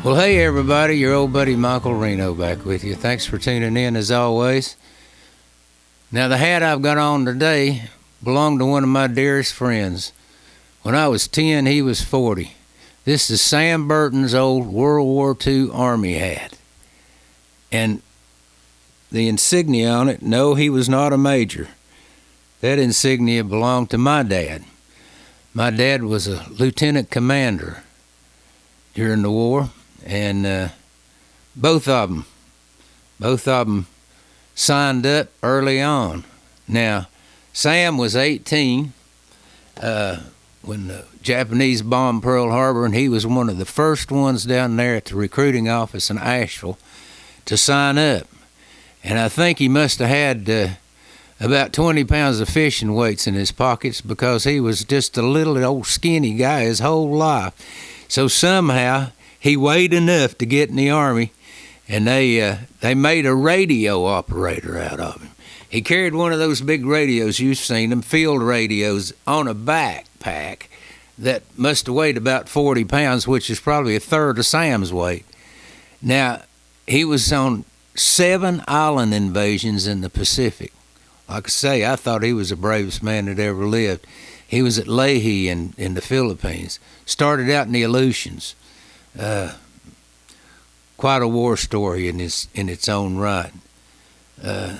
Well, hey everybody, your old buddy Michael Reno back with you. Thanks for tuning in as always. Now, the hat I've got on today belonged to one of my dearest friends. When I was 10, he was 40. This is Sam Burton's old World War II Army hat. And the insignia on it, no, he was not a major. That insignia belonged to my dad. My dad was a lieutenant commander during the war. And both of them signed up early on. Now, Sam was 18 when the Japanese bombed Pearl Harbor, and he was one of the first ones down there at the recruiting office in Asheville to sign up. And I think he must have had about 20 pounds of fishing weights in his pockets, because he was just a little old skinny guy his whole life. So somehow he weighed enough to get in the Army, and they made a radio operator out of him. He carried one of those big radios, you've seen them, field radios, on a backpack that must have weighed about 40 pounds, which is probably a third of Sam's weight. Now, he was on 7 island invasions in the Pacific. Like I say, I thought he was the bravest man that ever lived. He was at Lehi in the Philippines. Started out in the Aleutians. Quite a war story in its own right. Like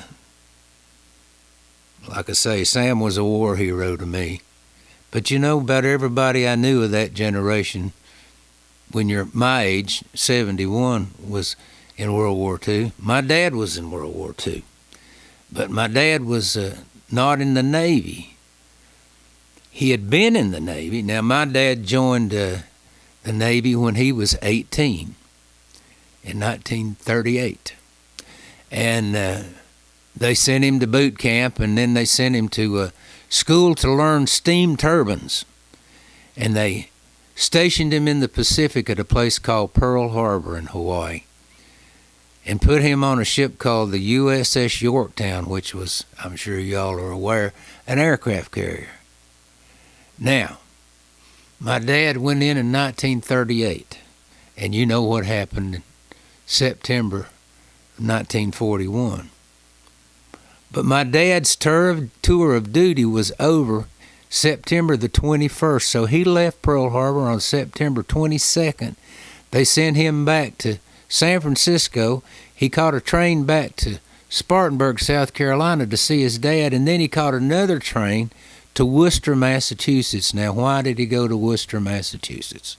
I say, Sam was a war hero to me. But you know, about everybody I knew of that generation, when you're my age, 71, was in World War II. My dad was in World War II. But my dad was not in the Navy. He had been in the Navy. Now, my dad joined the Navy when he was 18 in 1938. And they sent him to boot camp, and then they sent him to school to learn steam turbines. And they stationed him in the Pacific at a place called Pearl Harbor in Hawaii, and put him on a ship called the USS Yorktown, which was, I'm sure y'all are aware, an aircraft carrier. Now, my dad went in 1938, and you know what happened in September of 1941. But my dad's tour of duty was over September the 21st, so he left Pearl Harbor on September 22nd. They sent him back to San Francisco. He caught a train back to Spartanburg, South Carolina to see his dad, and then he caught another train to Worcester, Massachusetts. Now, why did he go to Worcester, Massachusetts?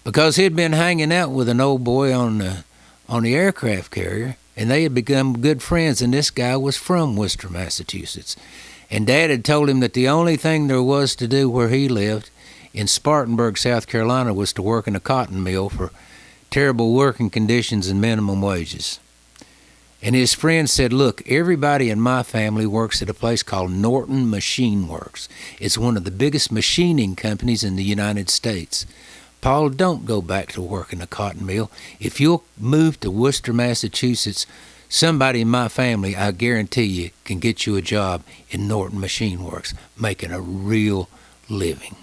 Because he'd been hanging out with an old boy on the aircraft carrier, and they had become good friends, and this guy was from Worcester, Massachusetts. And Dad had told him that the only thing there was to do where he lived in Spartanburg, South Carolina, was to work in a cotton mill for terrible working conditions and minimum wages. And his friend said, look, everybody in my family works at a place called Norton Machine Works. It's one of the biggest machining companies in the United States. Paul, don't go back to work in a cotton mill. If you'll move to Worcester, Massachusetts, somebody in my family, I guarantee you, can get you a job in Norton Machine Works, making a real living.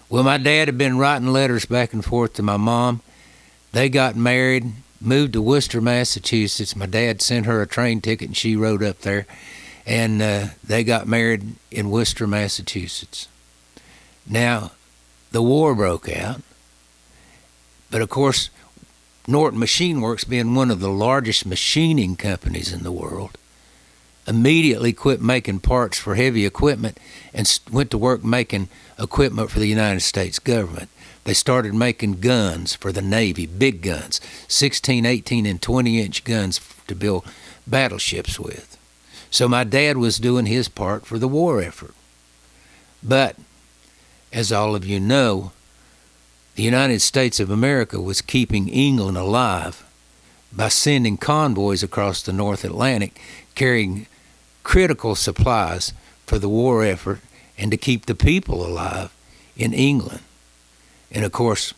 Well, my dad had been writing letters back and forth to my mom. They got married, moved to Worcester, Massachusetts. My dad sent her a train ticket, and she rode up there. And they got married in Worcester, Massachusetts. Now, the war broke out. But, of course, Norton Machine Works, being one of the largest machining companies in the world, immediately quit making parts for heavy equipment and went to work making equipment for the United States government. They started making guns for the Navy, big guns, 16, 18, and 20-inch guns to build battleships with. So my dad was doing his part for the war effort. But, as all of you know, the United States of America was keeping England alive by sending convoys across the North Atlantic carrying critical supplies for the war effort and to keep the people alive in England. And of course,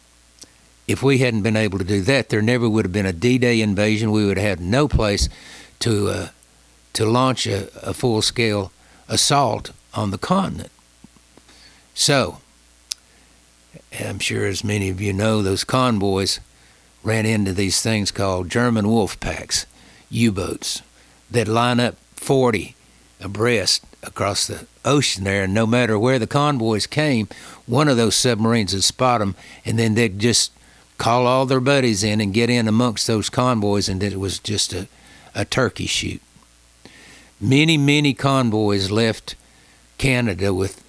if we hadn't been able to do that, there never would have been a D-Day invasion. We would have had no place to launch a full-scale assault on the continent. So, I'm sure as many of you know, those convoys ran into these things called German wolf packs, U-boats, that line up 40 abreast across the ocean there, and no matter where the convoys came, one of those submarines would spot them, and then they'd just call all their buddies in and get in amongst those convoys, and it was just a turkey shoot. Many, many convoys left Canada with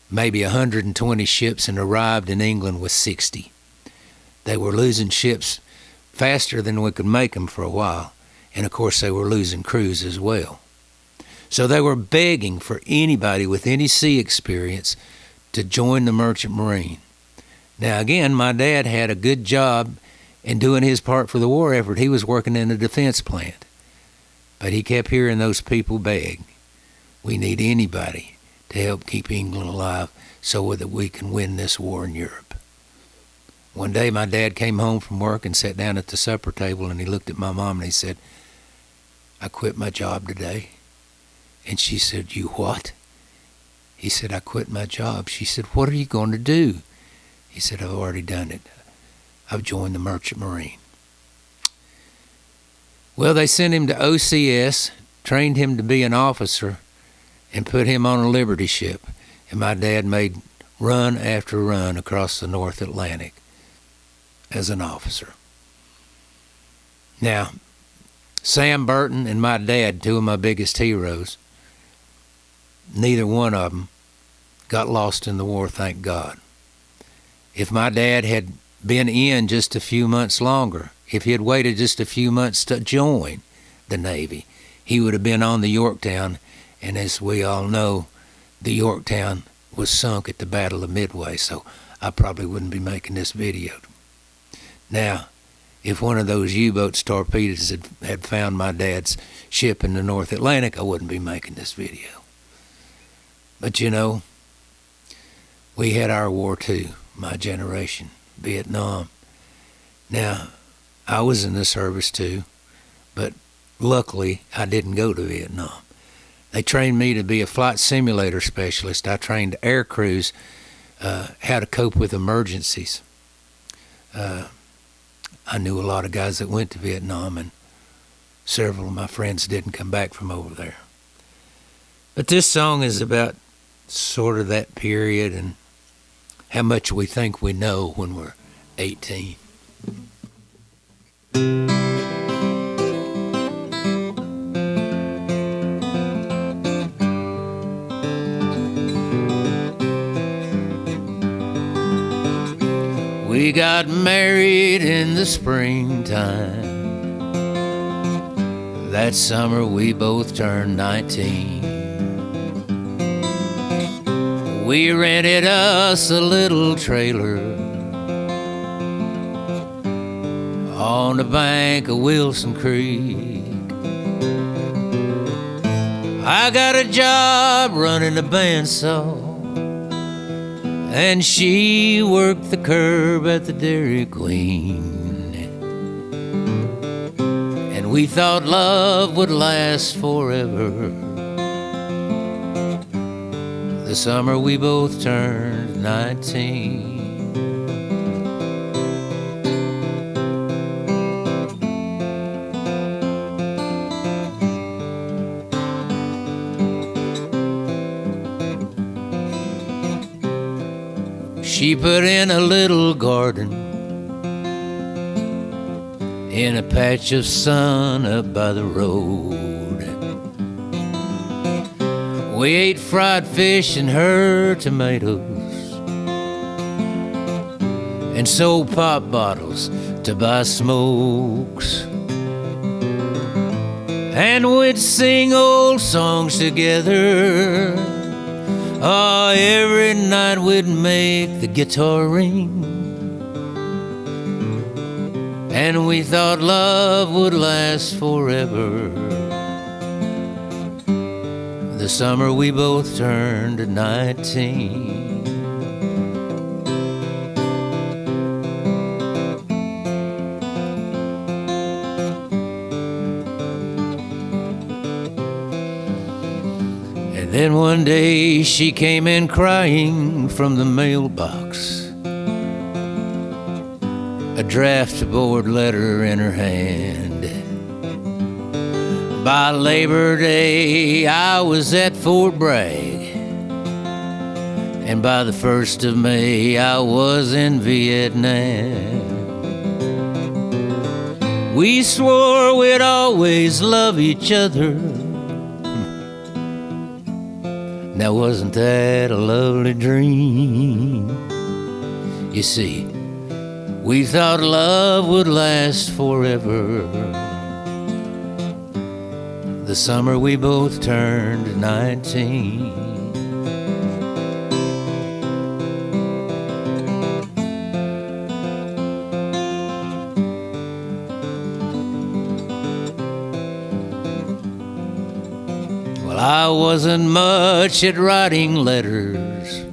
maybe 120 ships and arrived in England with 60. They were losing ships faster than we could make them for a while, and of course they were losing crews as well. So they were begging for anybody with any sea experience to join the Merchant Marine. Now again, my dad had a good job in doing his part for the war effort. He was working in a defense plant. But he kept hearing those people beg, we need anybody to help keep England alive so that we can win this war in Europe. One day my dad came home from work and sat down at the supper table, and he looked at my mom and he said, I quit my job today. And she said, you what? He said, I quit my job. She said, what are you going to do? He said, I've already done it. I've joined the Merchant Marine. Well, they sent him to OCS, trained him to be an officer, and put him on a Liberty ship. And my dad made run after run across the North Atlantic as an officer. Now, Sam Burton and my dad, two of my biggest heroes, neither one of them got lost in the war, thank God. If my dad had been in just a few months longer, if he had waited just a few months to join the Navy, he would have been on the Yorktown, and as we all know, the Yorktown was sunk at the Battle of Midway, so I probably wouldn't be making this video. Now, if one of those U-boats torpedoes had found my dad's ship in the North Atlantic, I wouldn't be making this video. But you know, we had our war too, my generation, Vietnam. Now, I was in the service too, but luckily I didn't go to Vietnam. They trained me to be a flight simulator specialist. I trained air crews how to cope with emergencies. I knew a lot of guys that went to Vietnam, and several of my friends didn't come back from over there. But this song is about sort of that period and how much we think we know when we're 18. We got married in the springtime. That summer we both turned 19. We rented us a little trailer on the bank of Wilson Creek. I got a job running a bandsaw, and she worked the curb at the Dairy Queen. And we thought love would last forever. The summer we both turned 19. She put in a little garden in a patch of sun up by the road. We ate fried fish and her tomatoes and sold pop bottles to buy smokes. And we'd sing old songs together. Oh, every night we'd make the guitar ring. And we thought love would last forever. The summer we both turned 19. And then one day she came in crying from the mailbox. a draft board letter in her hand. By Labor Day, I was at Fort Bragg, and by the 1st of May, I was in Vietnam. We swore we'd always love each other. Now wasn't that a lovely dream? You see, we thought love would last forever. The summer we both turned 19. Well, I wasn't much at writing letters,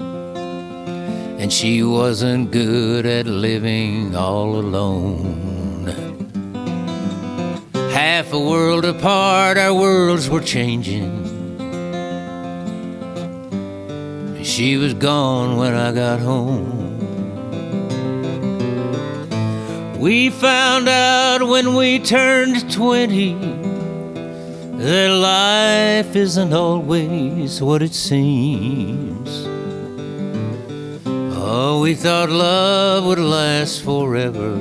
and she wasn't good at living all alone. Half a world apart, our worlds were changing. She was gone when I got home. We found out when we turned 20 that life isn't always what it seems. Oh, we thought love would last forever.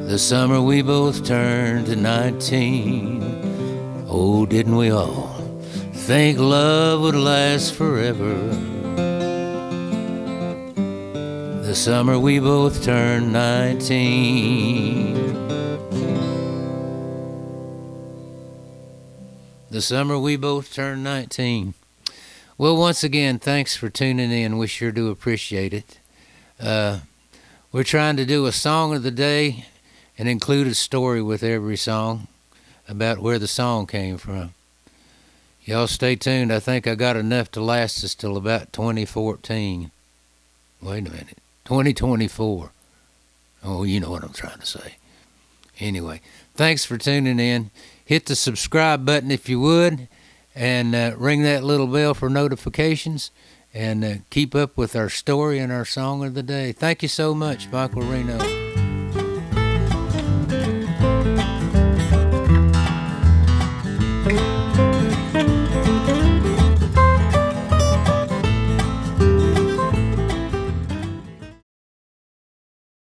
The summer we both turned 19. Oh, didn't we all think love would last forever? The summer we both turned 19. The summer we both turned 19. Well, once again, thanks for tuning in. We sure do appreciate it. We're trying to do a song of the day and include a story with every song about where the song came from. Y'all stay tuned. I think I got enough to last us till about 2014. Wait a minute. 2024. Oh, you know what I'm trying to say. Anyway, thanks for tuning in. Hit the subscribe button if you would, and ring that little bell for notifications, and keep up with our story and our song of the day. Thank you so much, Michael Reno.